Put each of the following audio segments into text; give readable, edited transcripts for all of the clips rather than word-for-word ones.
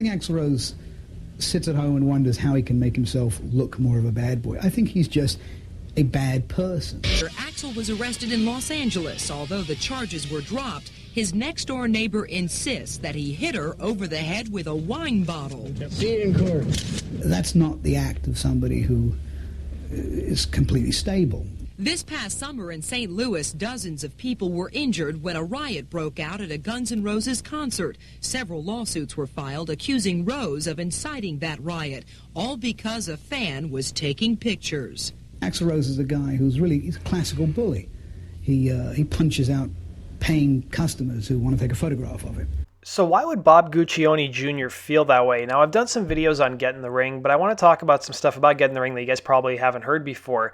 Axl Rose sits at home and wonders how he can make himself look more of a bad boy. I think he's just a bad person. Axl was arrested in Los Angeles. Although the charges were dropped, his next-door neighbor insists that he hit her over the head with a wine bottle. See it in court. That's not the act of somebody who is completely stable. This past summer in St. Louis, dozens of people were injured when a riot broke out at a Guns N' Roses concert. Several lawsuits were filed accusing Rose of inciting that riot, all because a fan was taking pictures. Axl Rose is a guy he's a classical bully. He punches out paying customers who want to take a photograph of him. So why would Bob Guccione Jr. feel that way? Now, I've done some videos on Get in the Ring, but I want to talk about some stuff about Get in the Ring that you guys probably haven't heard before.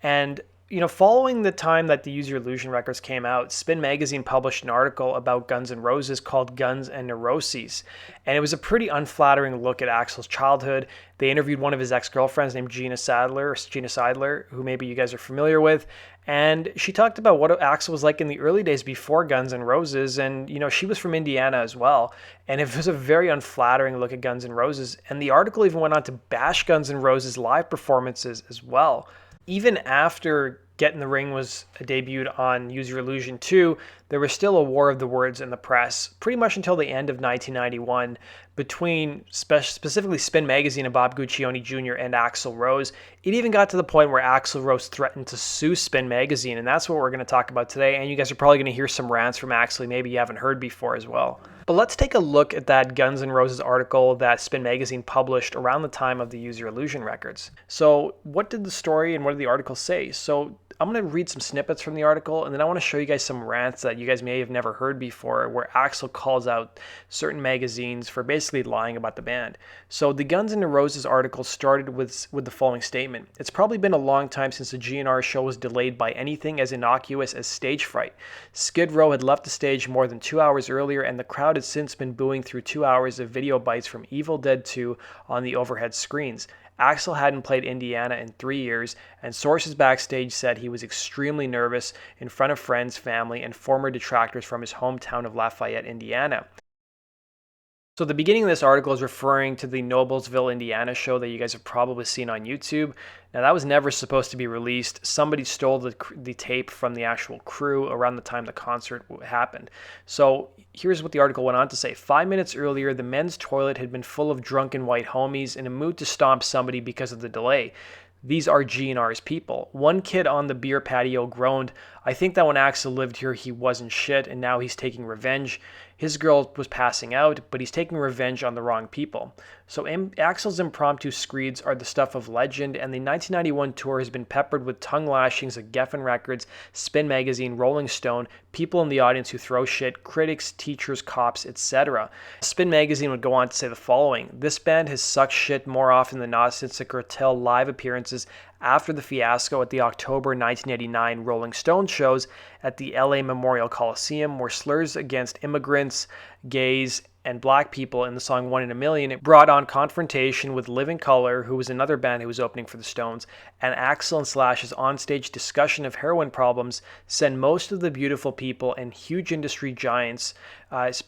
And following the time that the Use Your Illusion records came out, Spin Magazine published an article about Guns N' Roses called Guns and Neuroses. And it was a pretty unflattering look at Axl's childhood. They interviewed one of his ex-girlfriends named Gina Seidler, who maybe you guys are familiar with. And she talked about what Axl was like in the early days before Guns N' Roses. And, she was from Indiana as well. And it was a very unflattering look at Guns N' Roses. And the article even went on to bash Guns N' Roses' live performances as well. Even after Get in the Ring was debuted on Use Your Illusion 2, there was still a war of the words in the press, pretty much until the end of 1991, between specifically Spin Magazine and Bob Guccione Jr. and Axl Rose. It even got to the point where Axl Rose threatened to sue Spin Magazine, and that's what we're going to talk about today. And you guys are probably going to hear some rants from Axl maybe you haven't heard before as well. But let's take a look at that Guns N' Roses article that Spin Magazine published around the time of the Use Your Illusion records. So what did the story and what did the article say? So I'm going to read some snippets from the article, and then I want to show you guys some rants that you guys may have never heard before, where Axl calls out certain magazines for basically lying about the band. So the Guns N' Roses article started with the following statement. It's probably been a long time since a GNR show was delayed by anything as innocuous as stage fright. Skid Row had left the stage more than 2 hours earlier, and the crowd had since been booing through 2 hours of video bites from Evil Dead 2 on the overhead screens. Axl hadn't played Indiana in 3 years, and sources backstage said he was extremely nervous in front of friends, family, and former detractors from his hometown of Lafayette, Indiana. So the beginning of this article is referring to the Noblesville, Indiana show that you guys have probably seen on YouTube. Now, that was never supposed to be released. Somebody stole the tape from the actual crew around the time the concert happened. So here's what the article went on to say. 5 minutes earlier, the men's toilet had been full of drunken white homies in a mood to stomp somebody because of the delay. These are GNR's people. One kid on the beer patio groaned, "I think that when Axl lived here, he wasn't shit, and now he's taking revenge. His girl was passing out, but he's taking revenge on the wrong people." So Axl's impromptu screeds are the stuff of legend, and the 1991 tour has been peppered with tongue lashings of Geffen Records, Spin Magazine, Rolling Stone, people in the audience who throw shit, critics, teachers, cops, etc. Spin Magazine would go on to say the following: "This band has sucked shit more often than not since the curtailed live appearances after the fiasco at the October 1989 Rolling Stone shows at the LA Memorial Coliseum, where slurs against immigrants, gays, and black people in the song 1 in a Million, it brought on confrontation with Living Colour, who was another band who was opening for the Stones, and Axl and Slash's onstage discussion of heroin problems sent most of the beautiful people and huge industry giants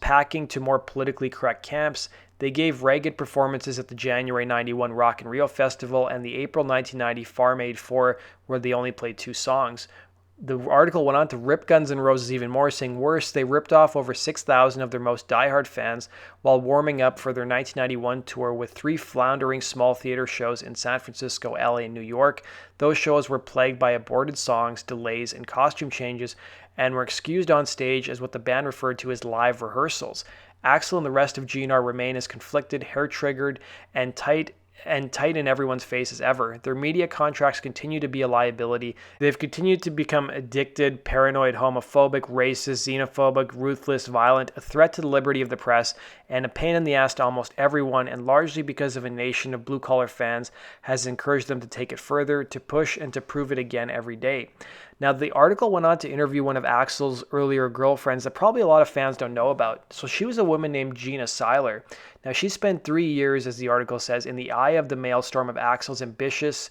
packing to more politically correct camps. They gave ragged performances at the January 91 Rock in Rio Festival and the April 1990 Farm Aid 4, where they only played 2 songs. The article went on to rip Guns N' Roses even more, saying worse, they ripped off over 6,000 of their most diehard fans while warming up for their 1991 tour with 3 floundering small theater shows in San Francisco, LA, and New York. Those shows were plagued by aborted songs, delays, and costume changes, and were excused on stage as what the band referred to as live rehearsals. Axl and the rest of GNR remain as conflicted, hair-triggered, and tight in everyone's face as ever. Their media contracts continue to be a liability. They've continued to become addicted, paranoid, homophobic, racist, xenophobic, ruthless, violent, a threat to the liberty of the press, and a pain in the ass to almost everyone, and largely because of a nation of blue-collar fans has encouraged them to take it further, to push and to prove it again every day. Now, the article went on to interview one of Axl's earlier girlfriends that probably a lot of fans don't know about. So she was a woman named Gina Seiler. Now, she spent 3 years, as the article says, in the eye of the maelstrom of Axl's ambitions,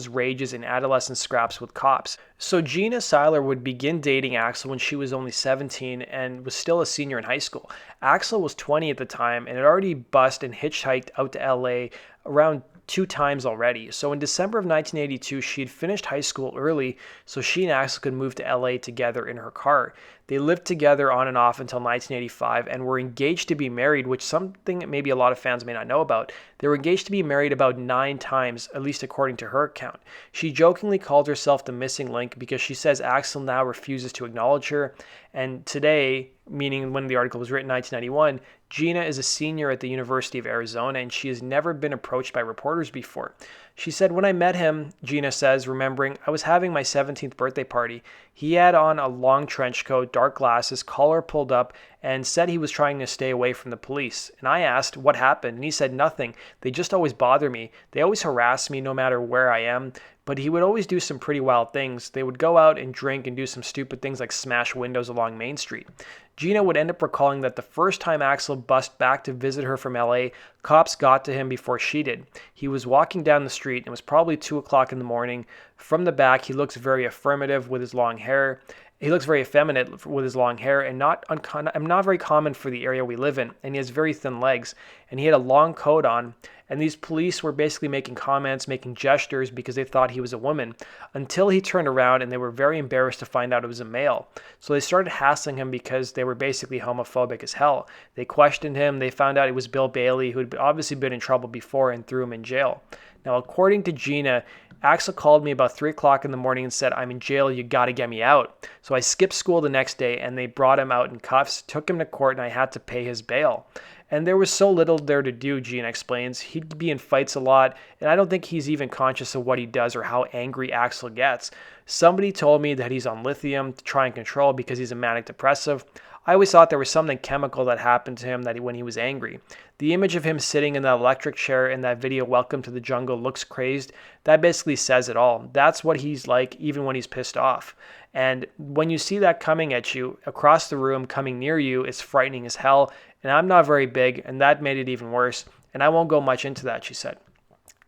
rages, and adolescent scraps with cops. So Gina Seiler would begin dating Axl when she was only 17 and was still a senior in high school. Axl was 20 at the time and had already bussed and hitchhiked out to LA around 2 times already. So in December of 1982, she had finished high school early, so she and Axl could move to LA together in her car. They lived together on and off until 1985 and were engaged to be married, which something maybe a lot of fans may not know about. They were engaged to be married about 9 times, at least according to her account. She jokingly called herself the missing link because she says Axl now refuses to acknowledge her. And today, meaning when the article was written in 1991, Gina is a senior at the University of Arizona, and she has never been approached by reporters before. She said, "When I met him," Gina says, remembering, "I was having my 17th birthday party. He had on a long trench coat, dark glasses, collar pulled up, and said he was trying to stay away from the police. And I asked, what happened? And he said, nothing. They just always bother me. They always harass me no matter where I am. But he would always do some pretty wild things. They would go out and drink and do some stupid things like smash windows along Main Street." Gina would end up recalling that the first time Axl bussed back to visit her from LA, cops got to him before she did. He was walking down the street and it was probably 2 o'clock in the morning. From the back, he looks very affirmative with his long hair. He looks very effeminate with his long hair and not very common for the area we live in. And he has very thin legs. And he had a long coat on. And these police were basically making comments, making gestures because they thought he was a woman, until he turned around and they were very embarrassed to find out it was a male. So they started hassling him because they were basically homophobic as hell. They questioned him. They found out it was Bill Bailey, who had obviously been in trouble before, and threw him in jail. Now, according to Gina, Axl called me about 3 o'clock in the morning and said, "I'm in jail, you gotta get me out." So I skipped school the next day and they brought him out in cuffs, took him to court, and I had to pay his bail. And there was so little there to do, Gina explains. He'd be in fights a lot, and I don't think he's even conscious of what he does or how angry Axl gets. Somebody told me that he's on lithium to try and control because he's a manic depressive. I always thought there was something chemical that happened to him when he was angry. The image of him sitting in that electric chair in that video, Welcome to the Jungle, looks crazed. That basically says it all. That's what he's like even when he's pissed off. And when you see that coming at you, across the room, coming near you, it's frightening as hell. And I'm not very big, and that made it even worse. And I won't go much into that, she said.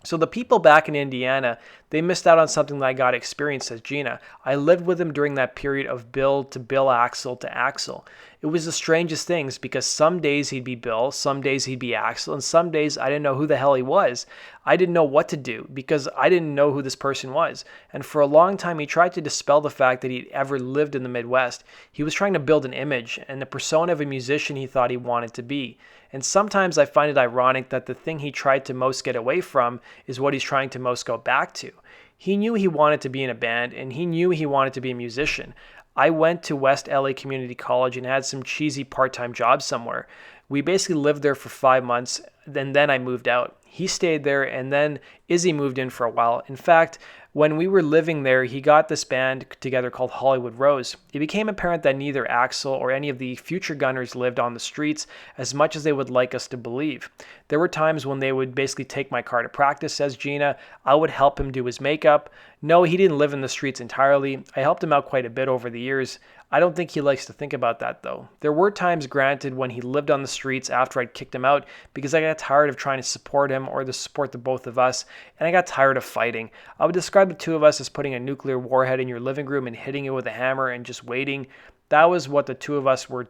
So the people back in Indiana, they missed out on something that I got to experience, says Gina. I lived with him during that period of Bill to Bill Axl to Axl. It was the strangest things because some days he'd be Bill, some days he'd be Axl, and some days I didn't know who the hell he was. I didn't know what to do because I didn't know who this person was. And for a long time, he tried to dispel the fact that he'd ever lived in the Midwest. He was trying to build an image and the persona of a musician he thought he wanted to be. And sometimes I find it ironic that the thing he tried to most get away from is what he's trying to most go back to. He knew he wanted to be in a band, and he knew he wanted to be a musician. I went to West LA Community College and had some cheesy part-time job somewhere. We basically lived there for 5 months, and then I moved out. He stayed there, and then Izzy moved in for a while. In fact, when we were living there, he got this band together called Hollywood Rose. It became apparent that neither Axl or any of the future Gunners lived on the streets as much as they would like us to believe. There were times when they would basically take my car to practice, says Gina. I would help him do his makeup. No, he didn't live in the streets entirely. I helped him out quite a bit over the years. I don't think he likes to think about that, though. There were times, granted, when he lived on the streets after I'd kicked him out because I got tired of trying to support him or to support the both of us, and I got tired of fighting. I would describe the two of us as putting a nuclear warhead in your living room and hitting it with a hammer and just waiting. That was what the two of us were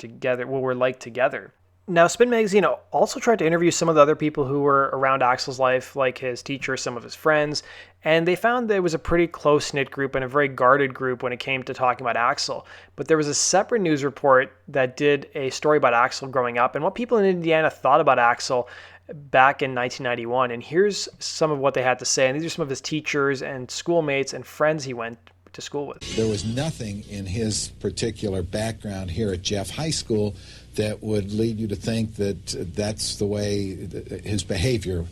like together. Now, Spin Magazine also tried to interview some of the other people who were around Axl's life, like his teacher, some of his friends, and they found that it was a pretty close-knit group and a very guarded group when it came to talking about Axl. But there was a separate news report that did a story about Axl growing up and what people in Indiana thought about Axl back in 1991. And here's some of what they had to say. And these are some of his teachers and schoolmates and friends he went to school with. There was nothing in his particular background here at Jeff High School that would lead you to think that that's the way his behavior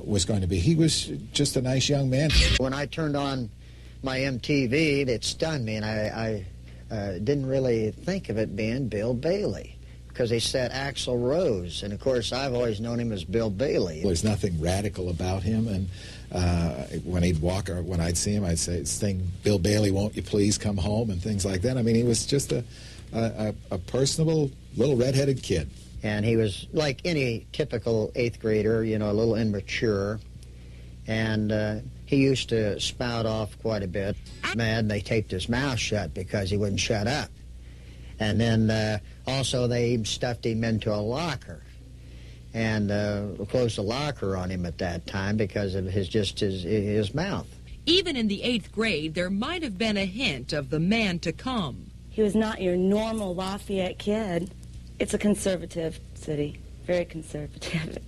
was going to be. He was just a nice young man. When I turned on my MTV, it stunned me, and I didn't really think of it being Bill Bailey. because they said Axl Rose, and of course I've always known him as Bill Bailey. There's nothing radical about him, and when he'd walk or when I'd see him, I'd say, "This thing, Bill Bailey, won't you please come home?" and things like that. I mean, he was just a personable little redheaded kid. And he was like any typical 8th grader, you know, a little immature, and he used to spout off quite a bit. Mad, they taped his mouth shut because he wouldn't shut up. And then also they stuffed him into a locker and closed the locker on him at that time because of his mouth. Even in the 8th grade, there might have been a hint of the man to come. He was not your normal Lafayette kid. It's a conservative city, very conservative,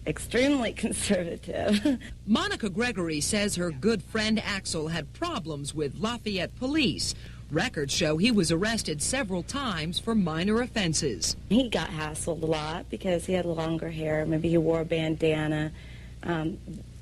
extremely conservative. Monica Gregory says her good friend Axl had problems with Lafayette police. Records show he was arrested several times for minor offenses. He got hassled a lot because he had longer hair. Maybe he wore a bandana,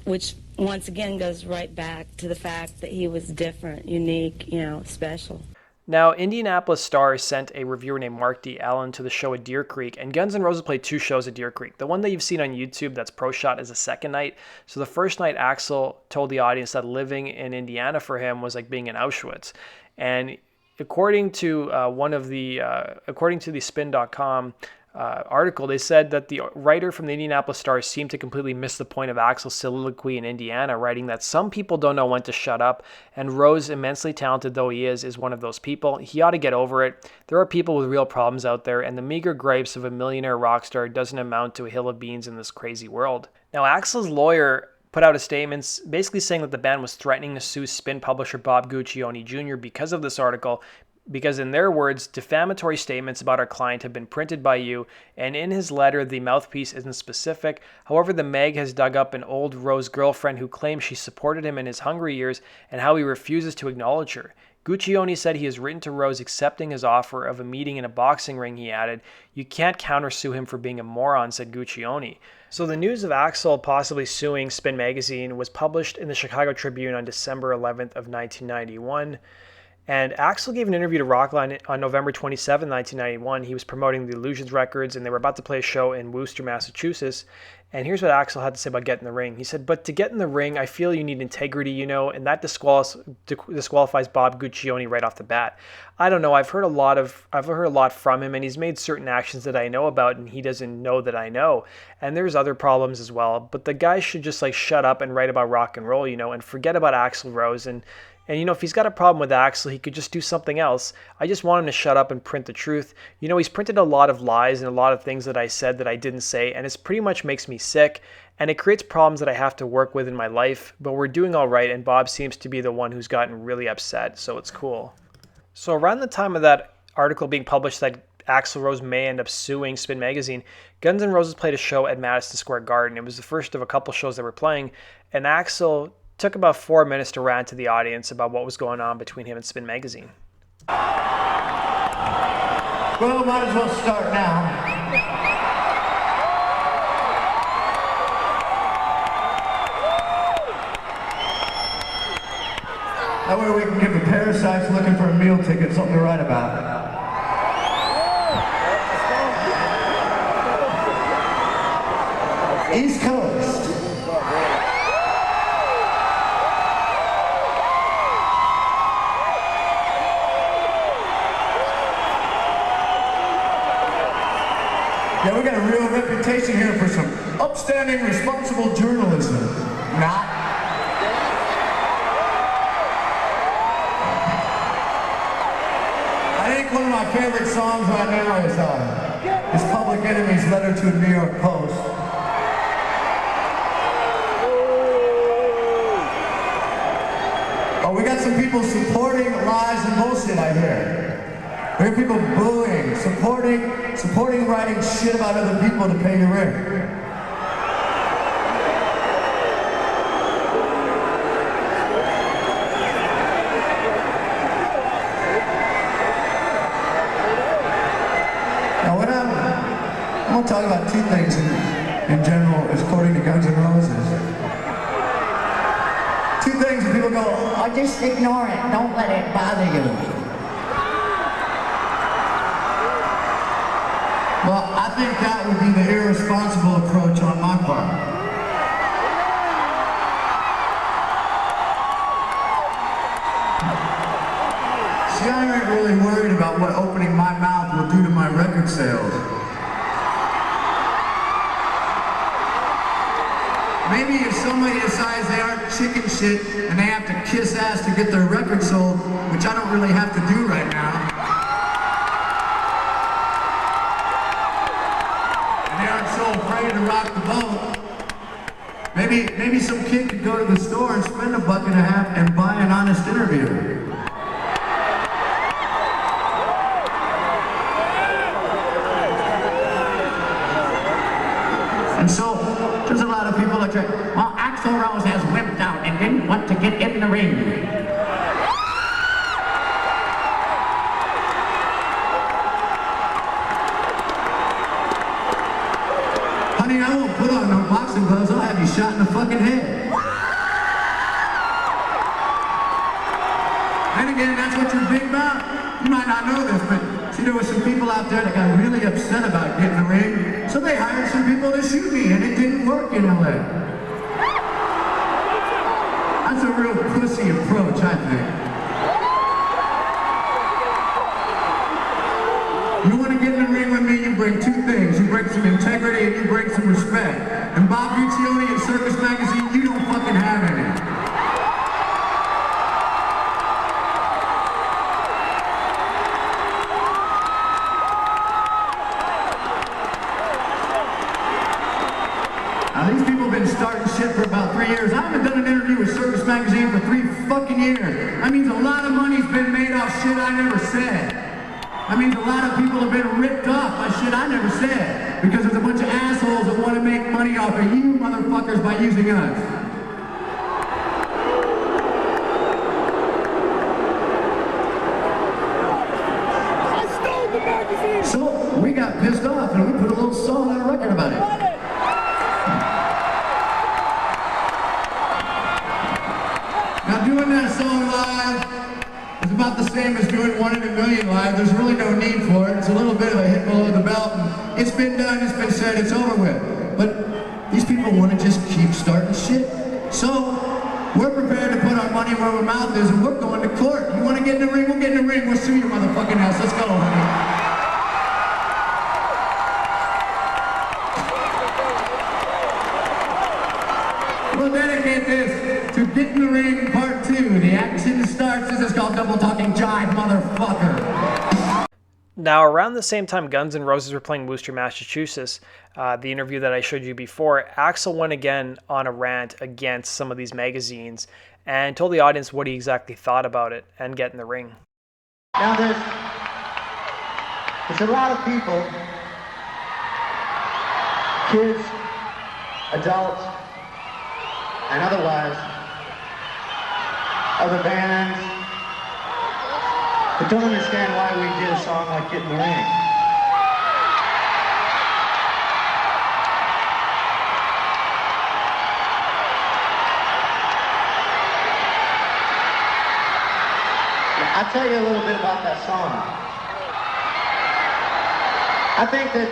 which once again goes right back to the fact that he was different, unique, you know, special. Now, Indianapolis Star sent a reviewer named Mark D. Allen to the show at Deer Creek, and Guns N' Roses played 2 shows at Deer Creek. The one that you've seen on YouTube that's pro shot is the second night. So the first night, Axl told the audience that living in Indiana for him was like being in Auschwitz. And according to the Spin.com article, they said that the writer from the Indianapolis Star seemed to completely miss the point of Axl's soliloquy in Indiana, writing that some people don't know when to shut up, and Rose, immensely talented though he is one of those people. He ought to get over it. There are people with real problems out there, and the meager gripes of a millionaire rock star doesn't amount to a hill of beans in this crazy world. Now, Axl's lawyer put out a statement basically saying that the band was threatening to sue Spin publisher Bob Guccione Jr. because of this article, because in their words, defamatory statements about our client have been printed by you, and in his letter, the mouthpiece isn't specific. However, the mag has dug up an old Rose girlfriend who claims she supported him in his hungry years and how he refuses to acknowledge her. Guccione said he has written to Rose accepting his offer of a meeting in a boxing ring, he added. You can't countersue him for being a moron, said Guccione. So the news of Axl possibly suing Spin magazine was published in the Chicago Tribune on December 11th of 1991. And Axl gave an interview to Rockline on November 27, 1991. He was promoting the Illusions records, and they were about to play a show in Worcester, Massachusetts. And here's what Axl had to say about getting in the ring. He said, "But to get in the ring, I feel you need integrity, you know, and that disqualifies Bob Guccione right off the bat. I don't know. I've heard a lot from him, and he's made certain actions that I know about, and he doesn't know that I know. And there's other problems as well. But the guy should just like shut up and write about rock and roll, you know, and forget about Axl Rose and you know, if he's got a problem with Axl, he could just do something else. I just want him to shut up and print the truth. You know, he's printed a lot of lies and a lot of things that I said that I didn't say, and it pretty much makes me sick, and it creates problems that I have to work with in my life, but we're doing all right, and Bob seems to be the one who's gotten really upset, so it's cool." So around the time of that article being published that Axl Rose may end up suing Spin magazine, Guns N' Roses played a show at Madison Square Garden. It was the first of a couple shows they were playing, and Axl took about 4 minutes to rant to the audience about what was going on between him and Spin magazine. Well, might as well start now. That way we can give the parasites looking for a meal ticket something to write about. East Coast. Yeah, we got a real reputation here for some upstanding, responsible journalism. Not. I think one of my favorite songs right now is Public Enemy's Letter to the New York Post. Oh, we got some people supporting lies and bullshit, I hear. We hear people booing, supporting writing shit about other people to pay your rent. Now what I'm going to talk about 2 things in general, according to Guns N' Roses. 2 things that people go, oh, just ignore it, don't let it bother you. Well, I think that would be the irresponsible approach on my part. See, I ain't really worried about what opening my mouth will do to my record sales. Maybe if somebody decides they aren't chicken shit and they have to kiss ass to get their record sold, which I don't really have to do right now, and they aren't so afraid to rock the boat, maybe some kid could go to the store and spend $1.50 and buy an honest interview. And so, there's a lot of people that say, well, Axl Rose has whipped out and didn't want to get in the ring. Honey, I won't put on no boxing gloves. I'll have you shot in the fucking head. Then again, that's what you're big about. You might not know this, but see, there were some people out there that got really upset about getting in the ring, so they hired some people to shoot me, and it didn't work in LA. That's a real pussy approach, I think. You want to get in the ring with me, you bring two things. You bring some integrity and you bring some respect. And Bob Guccione and Circus Magazine, you don't fucking have any. These people have been starting shit for about 3 years. I haven't done an interview with Circus Magazine for 3 fucking years. That means a lot of money's been made off shit I never said. That means a lot of people have been ripped off by shit I never said. Because there's a bunch of assholes that want to make money off of you motherfuckers by using us. I stole the magazine! So, we got pissed off and we put a little song on a record about it. Now doing that song live is about the same as doing 1 in a million live. There's really no need for it. It's a little bit of a hit below the belt. And it's been done, it's been said, it's over with. But these people want to just keep starting shit. So we're prepared to put our money where our mouth is and we're going to court. You want to get in the ring? We'll get in the ring. We'll sue your motherfucking ass. Let's go, honey. We'll dedicate this to Get in the Ring Part 2. The action starts. This is called Double Talking Jive, motherfucker. Now, around the same time Guns N' Roses were playing Worcester, Massachusetts, the interview that I showed you before, Axl went again on a rant against some of these magazines and told the audience what he exactly thought about it and Get in the Ring. Now there's a lot of people, kids, adults, and otherwise, other bands, that don't understand why we did a song like Get in the Ring. I'll tell you a little bit about that song. I think that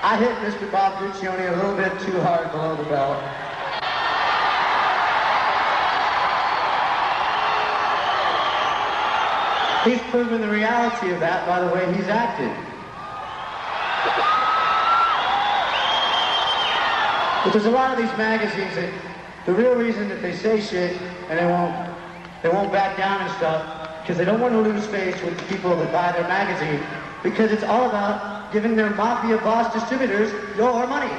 I hit Mr. Bob Guccione a little bit too hard below the belt. He's proven the reality of that by the way he's acted. But there's a lot of these magazines that the real reason that they say shit and they won't back down and stuff because they don't want to lose face with the people that buy their magazine because it's all about giving their mafia boss distributors your money.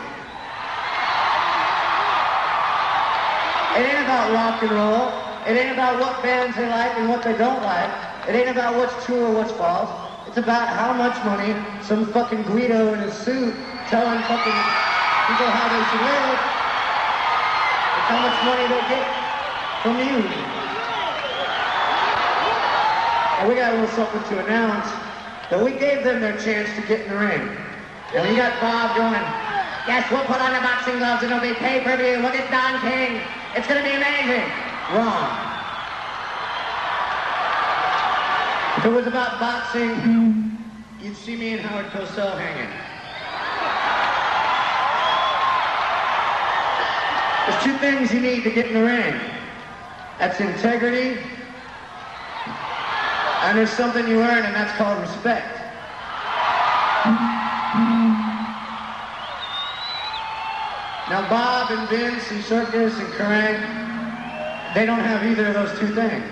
It ain't about rock and roll. It ain't about what bands they like and what they don't like. It ain't about what's true or what's false. It's about how much money some fucking Guido in a suit telling fucking people how they should live. It's how much money they get from you. And we got a little something to announce that we gave them their chance to get in the ring. And we got Bob going, yes, we'll put on the boxing gloves and it'll be pay-per-view. Look at Don King. It's gonna be amazing. Wrong. If it was about boxing, you'd see me and Howard Cosell hanging. There's two things you need to get in the ring. That's integrity, and there's something you earn, and that's called respect. Now Bob and Vince and Circus and Kerrang, they don't have either of those two things.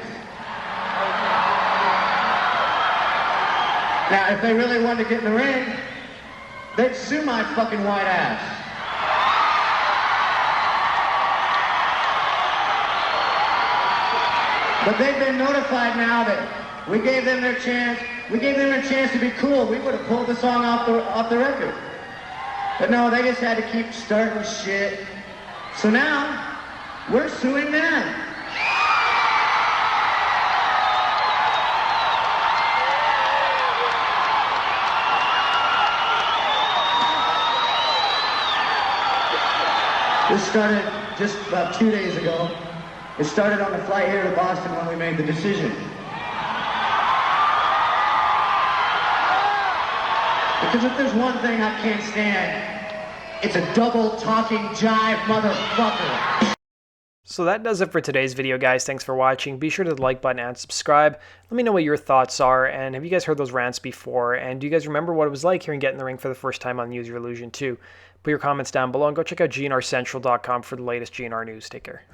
Now if they really wanted to get in the ring, they'd sue my fucking white ass. But they've been notified now that we gave them their chance. We gave them a chance to be cool. We would have pulled the song off the record. But no, they just had to keep starting shit. So now, we're suing them. This started just about 2 days ago. It started on the flight here to Boston when we made the decision. Because if there's one thing I can't stand, it's a double-talking jive motherfucker. So that does it for today's video, guys. Thanks for watching. Be sure to hit the like button and subscribe. Let me know what your thoughts are, and have you guys heard those rants before? And do you guys remember what it was like hearing Get in the Ring for the first time on Use Your Illusion 2? Put your comments down below, and go check out GNRCentral.com for the latest GNR news. Take care.